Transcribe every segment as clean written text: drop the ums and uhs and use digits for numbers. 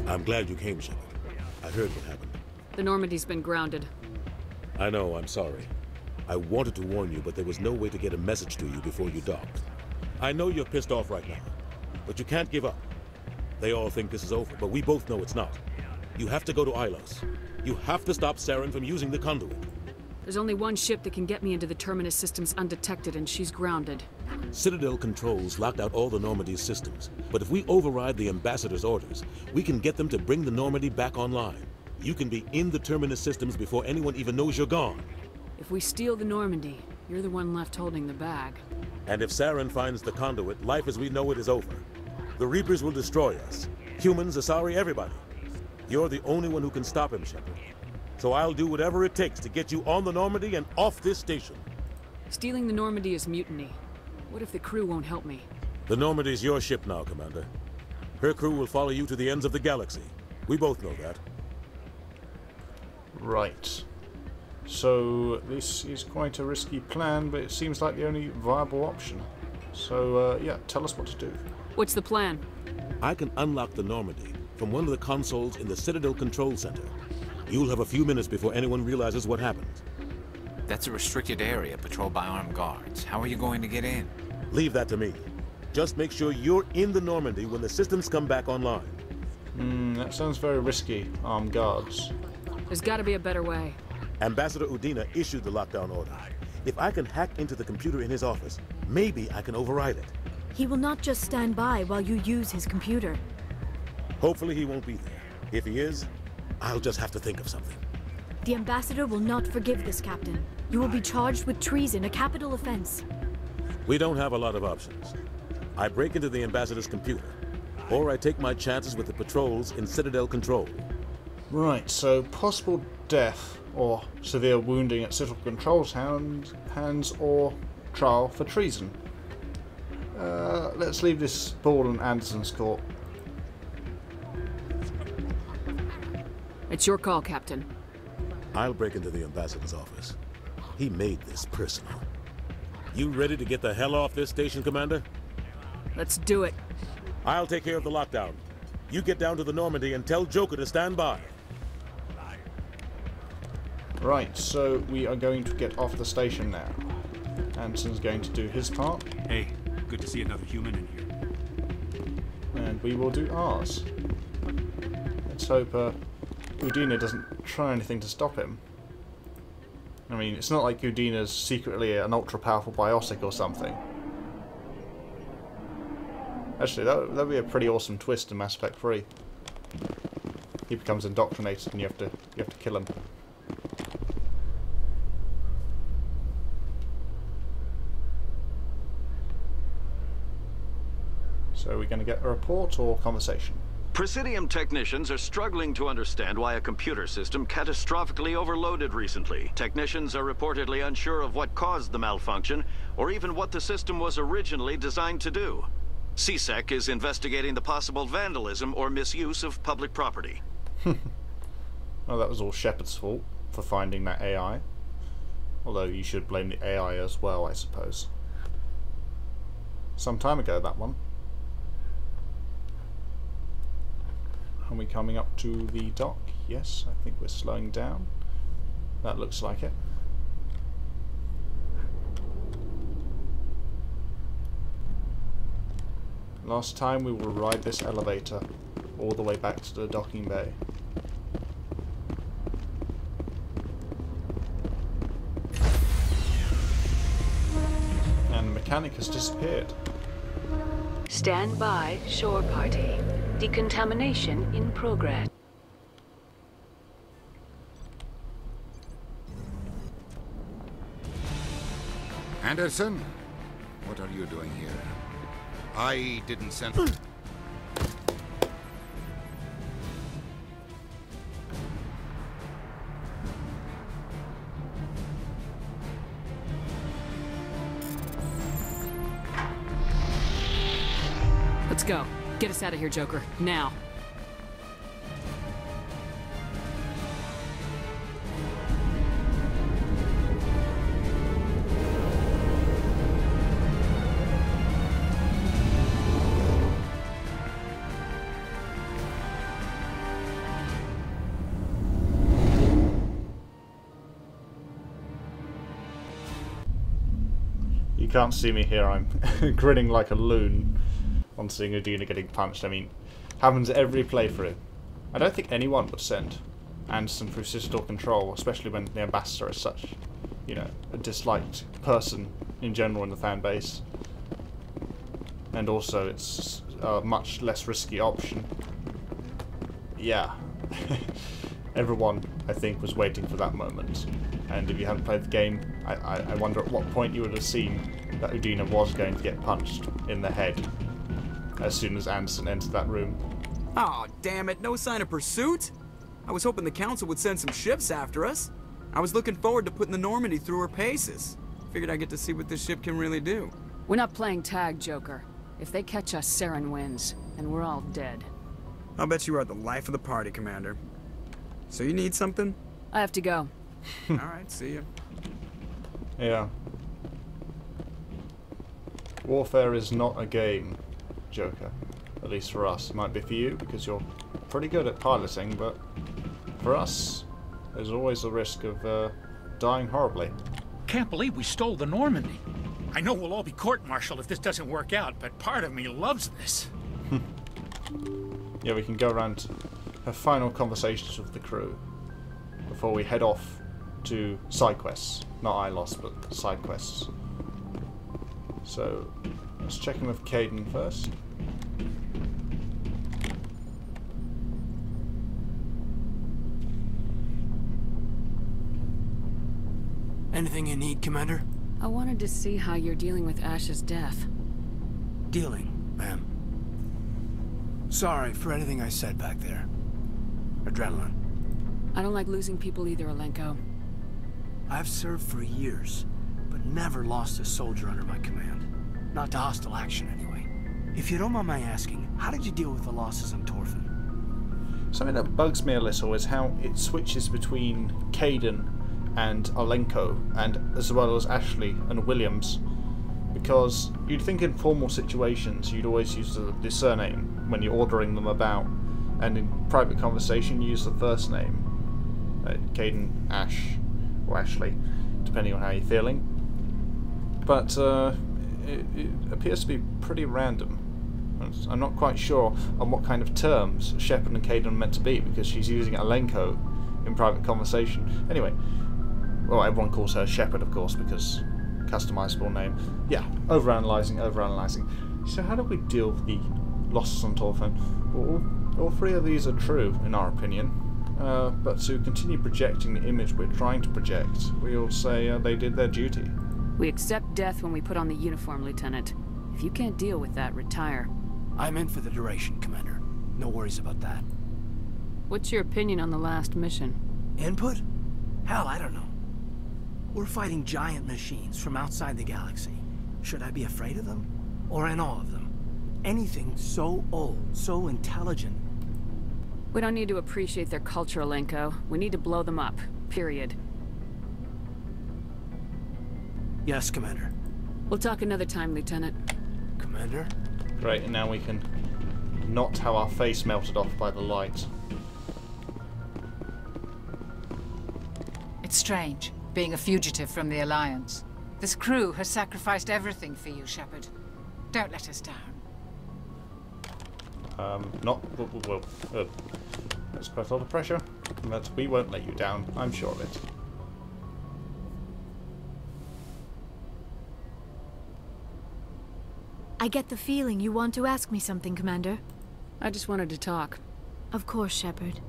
I'm glad you came, Shepard. I heard what happened. The Normandy's been grounded. I know, I'm sorry. I wanted to warn you, but there was no way to get a message to you before you docked. I know you're pissed off right now, but you can't give up. They all think this is over, but we both know it's not. You have to go to Ilos. You have to stop Saren from using the conduit. There's only one ship that can get me into the Terminus systems undetected, and she's grounded. Citadel controls locked out all the Normandy's systems, but if we override the Ambassador's orders, we can get them to bring the Normandy back online. You can be in the Terminus systems before anyone even knows you're gone. If we steal the Normandy, you're the one left holding the bag. And if Saren finds the conduit, life as we know it is over. The Reapers will destroy us. Humans, Asari, everybody. You're the only one who can stop him, Shepard. So I'll do whatever it takes to get you on the Normandy and off this station. Stealing the Normandy is mutiny. What if the crew won't help me? The Normandy's your ship now, Commander. Her crew will follow you to the ends of the galaxy. We both know that. Right. So this is quite a risky plan, but it seems like the only viable option. So yeah, tell us what to do. What's the plan? I can unlock the Normandy from one of the consoles in the Citadel Control Center. You'll have a few minutes before anyone realizes what happened. That's a restricted area patrolled by armed guards. How are you going to get in? Leave that to me. Just make sure you're in the Normandy when the systems come back online. That sounds very risky, armed guards. There's gotta be a better way. Ambassador Udina issued the lockdown order. If I can hack into the computer in his office, maybe I can override it. He will not just stand by while you use his computer. Hopefully he won't be there. If he is, I'll just have to think of something. The Ambassador will not forgive this, Captain. You will be charged with treason, a capital offense. We don't have a lot of options. I break into the Ambassador's computer, or I take my chances with the patrols in Citadel Control. Right, so possible death or severe wounding at Citadel Control's hands or trial for treason. Let's leave this ball in Anderson's court. It's your call, Captain. I'll break into the Ambassador's office. He made this personal. You ready to get the hell off this station, Commander? Let's do it. I'll take care of the lockdown. You get down to the Normandy and tell Joker to stand by. Right, so we are going to get off the station now. Anderson's going to do his part. Hey, good to see another human in here. And we will do ours. Let's hope Udina doesn't try anything to stop him. I mean, it's not like Udina's secretly an ultra-powerful biotic or something. Actually, that would be a pretty awesome twist in Mass Effect 3. He becomes indoctrinated and you have to kill him. So are we going to get a report or conversation? Presidium technicians are struggling to understand why a computer system catastrophically overloaded recently. Technicians are reportedly unsure of what caused the malfunction, or even what the system was originally designed to do. CSEC is investigating the possible vandalism or misuse of public property. Well, that was all Shepard's fault for finding that AI. Although you should blame the AI as well, I suppose. Some time ago, that one. Are we coming up to the dock? Yes, I think we're slowing down. That looks like it. Last time we will ride this elevator all the way back to the docking bay. And the mechanic has disappeared. Stand by, shore party. Decontamination in progress. Anderson? What are you doing here? I didn't send... Let's go. Get us out of here, Joker. Now. you can't see me here. I'm grinning like a loon on seeing Udina getting punched. I mean, happens every playthrough. I don't think anyone would send Anderson through Citadel Control, especially when the Ambassador is such, you know, a disliked person in general in the fan base. And also, it's a much less risky option. Yeah. Everyone, I think, was waiting for that moment. And if you hadn't played the game, I wonder at what point you would have seen that Udina was going to get punched in the head as soon as Anderson entered that room. Aw, damn it, no sign of pursuit? I was hoping the Council would send some ships after us. I was looking forward to putting the Normandy through her paces. Figured I'd get to see what this ship can really do. We're not playing tag, Joker. If they catch us, Saren wins, and we're all dead. I'll bet you are the life of the party, Commander. So you need something? I have to go. Alright, see ya. Yeah. Warfare is not a game, Joker. At least for us. It might be for you, because you're pretty good at piloting, but for us, there's always the risk of dying horribly. Can't believe we stole the Normandy. I know we'll all be court-martialed if this doesn't work out, but part of me loves this. Yeah, we can go around to have final conversations with the crew before we head off to side quests. Not ILOS, but side quests. So, let's check in with Caden first. Anything you need, Commander? I wanted to see how you're dealing with Ash's death. Dealing, ma'am. Sorry for anything I said back there. Adrenaline. I don't like losing people either, Alenko. I've served for years, but never lost a soldier under my command. Not to hostile action, anyway. If you don't mind my asking, how did you deal with the losses on Torfin? Something that bugs me a little is how it switches between Caden and Alenko, and as well as Ashley and Williams, because you'd think in formal situations you'd always use the surname when you're ordering them about, and in private conversation you use the first name. Caden, Ash, or Ashley, depending on how you're feeling. But it appears to be pretty random. I'm not quite sure on what kind of terms Shepard and Caden are meant to be, because she's using Alenko in private conversation. Anyway, well, everyone calls her Shepard, of course, because customizable name. Yeah, overanalyzing. So how do we deal with the losses on Torfin? Well, all three of these are true, in our opinion. But to continue projecting the image we're trying to project, we'll say they did their duty. We accept death when we put on the uniform, Lieutenant. If you can't deal with that, retire. I'm in for the duration, Commander. No worries about that. What's your opinion on the last mission? Input? Hell, I don't know. We're fighting giant machines from outside the galaxy. Should I be afraid of them? Or in awe of them? Anything so old, so intelligent. We don't need to appreciate their culture, Alenko. We need to blow them up. Period. Yes, Commander. We'll talk another time, Lieutenant. Commander? Great, and now we can not have our face melted off by the light. It's strange, being a fugitive from the Alliance. This crew has sacrificed everything for you, Shepard. Don't let us down. That's quite a lot of pressure, but we won't let you down, I'm sure of it. I get the feeling you want to ask me something, Commander. I just wanted to talk. Of course, Shepard.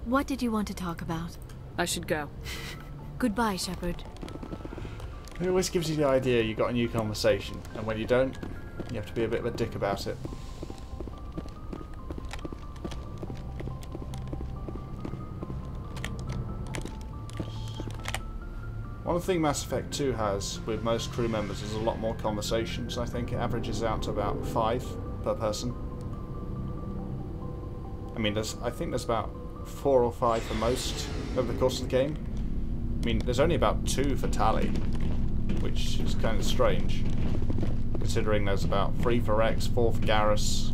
What did you want to talk about? I should go. Goodbye, Shepard. It always gives you the idea you got a new conversation, and when you don't, you have to be a bit of a dick about it. One thing Mass Effect 2 has with most crew members is a lot more conversations. I think it averages out to about 5 per person. I mean, I think there's about 4 or 5 for most over the course of the game. I mean, there's only about 2 for Tali, which is kind of strange, considering there's about 3 for Rex, 4 for Garrus,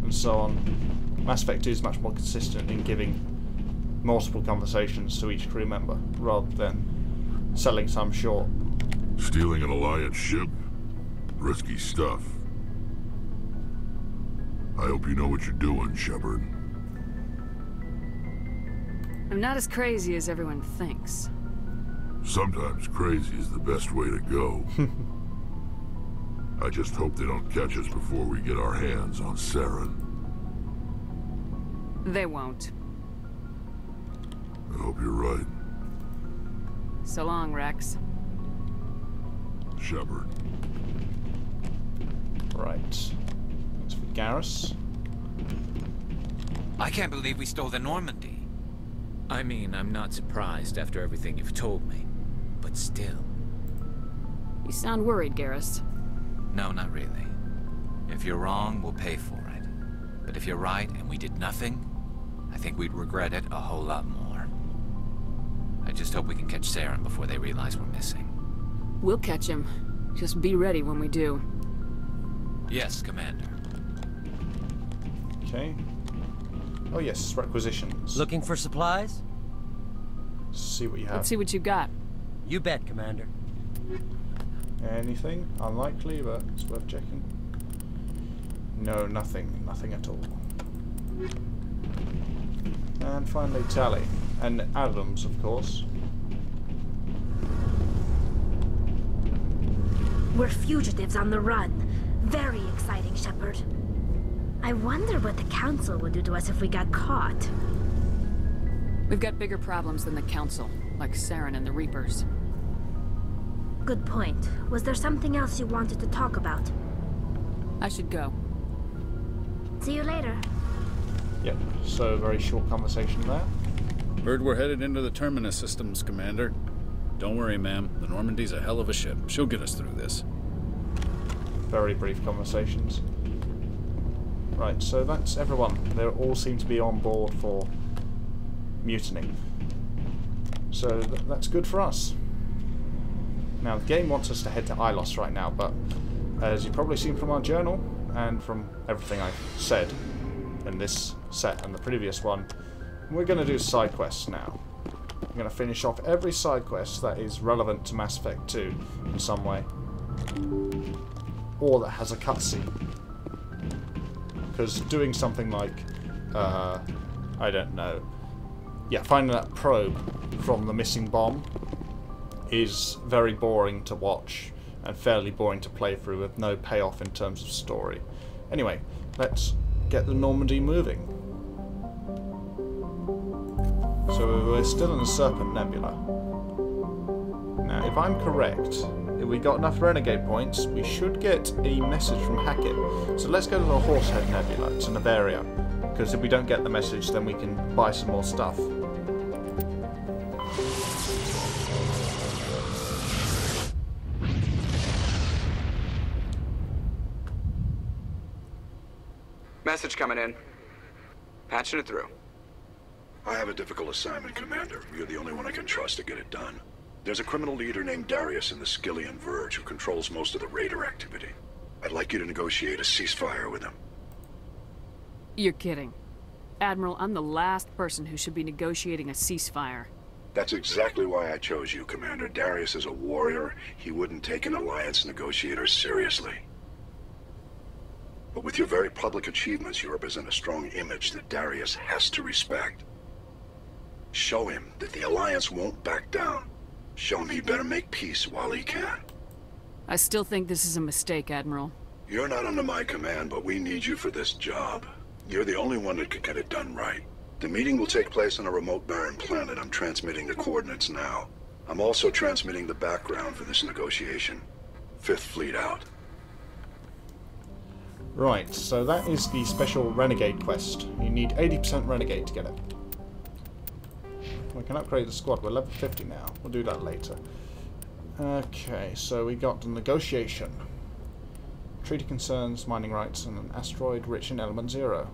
and so on. Mass Effect 2 is much more consistent in giving multiple conversations to each crew member, rather than selling some short. Stealing an Alliance ship? risky stuff. I hope you know what you're doing, Shepard. I'm not as crazy as everyone thinks. Sometimes crazy is the best way to go. I just hope they don't catch us before we get our hands on Saren. They won't. I hope you're right. So long, Rex. Shepard. Right. That's for Garrus. I can't believe we stole the Normandy. I mean, I'm not surprised after everything you've told me. But still. You sound worried, Garrus. No, not really. If you're wrong, we'll pay for it. But if you're right and we did nothing, I think we'd regret it a whole lot more. I just hope we can catch Saren before they realize we're missing. We'll catch him. Just be ready when we do. Yes, Commander. Okay. Oh yes, requisitions. Looking for supplies? See what you have. Let's see what you got. You bet, Commander. Anything? Unlikely, but it's worth checking. No, nothing. Nothing at all. And finally, Tally. And Adams, of course. We're fugitives on the run. Very exciting, Shepard. I wonder what the Council would do to us if we got caught. We've got bigger problems than the Council, like Saren and the Reapers. Good point. Was there something else you wanted to talk about? I should go. See you later. Yep, so very short conversation there. Heard we're headed into the Terminus systems, Commander. Don't worry, ma'am. The Normandy's a hell of a ship. She'll get us through this. Very brief conversations. Right, so that's everyone. They all seem to be on board for Mutiny. So that's good for us. Now, the game wants us to head to Ilos right now, but as you've probably seen from our journal, and from everything I've said in this set and the previous one, we're going to do side quests now. We're going to finish off every side quest that is relevant to Mass Effect 2 in some way. Or that has a cutscene. Because doing something like, I don't know, yeah, finding that probe from the missing bomb is very boring to watch and fairly boring to play through with no payoff in terms of story. Anyway, let's get the Normandy moving. So we're still in the Serpent Nebula. Now, if I'm correct, if we got enough Renegade points, we should get a message from Hackett. So let's go to the Horsehead Nebula. It's in Bavaria. Because if we don't get the message, then we can buy some more stuff. Message coming in. Patching it through. I have a difficult assignment, Commander. You're the only one I can trust to get it done. There's a criminal leader named Darius in the Skillian Verge who controls most of the raider activity. I'd like you to negotiate a ceasefire with him. You're kidding. Admiral, I'm the last person who should be negotiating a ceasefire. That's exactly why I chose you, Commander. Darius is a warrior. He wouldn't take an alliance negotiator seriously. But with your very public achievements, you represent a strong image that Darius has to respect. Show him that the Alliance won't back down. Show him he better make peace while he can. I still think this is a mistake, Admiral. You're not under my command, but we need you for this job. You're the only one that can get it done right. The meeting will take place on a remote barren planet. I'm transmitting the coordinates now. I'm also transmitting the background for this negotiation. 5th Fleet out. Right, so that is the special Renegade quest. You need 80% Renegade to get it. We can upgrade the squad. We're level 50 now. We'll do that later. Okay, so we got the negotiation. Treaty concerns mining rights and an asteroid rich in element 0.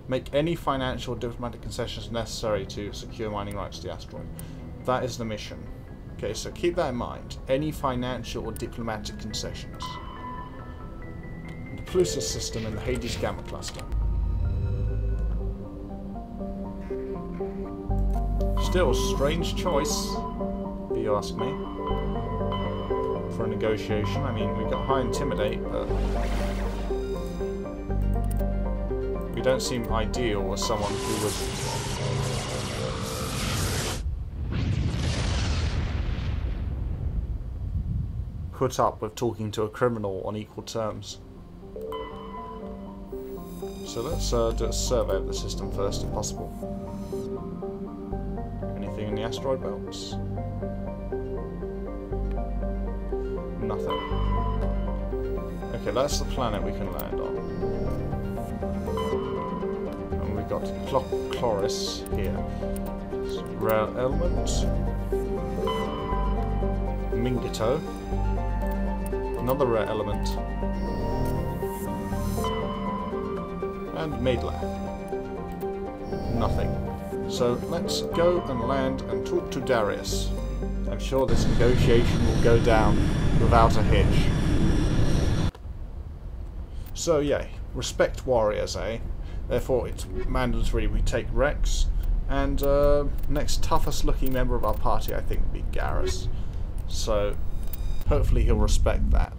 Make any financial or diplomatic concessions necessary to secure mining rights to the asteroid. That is the mission. Okay, so keep that in mind. Any financial or diplomatic concessions. The Plusus system in the Hades Gamma Cluster. Still, strange choice, if you ask me. for a negotiation. I mean, we've got high intimidate, but we don't seem ideal as someone who would put up with talking to a criminal on equal terms. So let's do a survey of the system first, if possible. Anything in the asteroid belts? Nothing. Okay, that's the planet we can land on. And we've got Chloris here. So, rare element. Mingito. Another rare element. And Maidlab. Nothing. So let's go and land and talk to Darius. I'm sure this negotiation will go down without a hitch. So yeah, respect warriors, eh? Therefore it's mandatory we take Rex, and next toughest looking member of our party I think would be Garrus. So hopefully he'll respect that.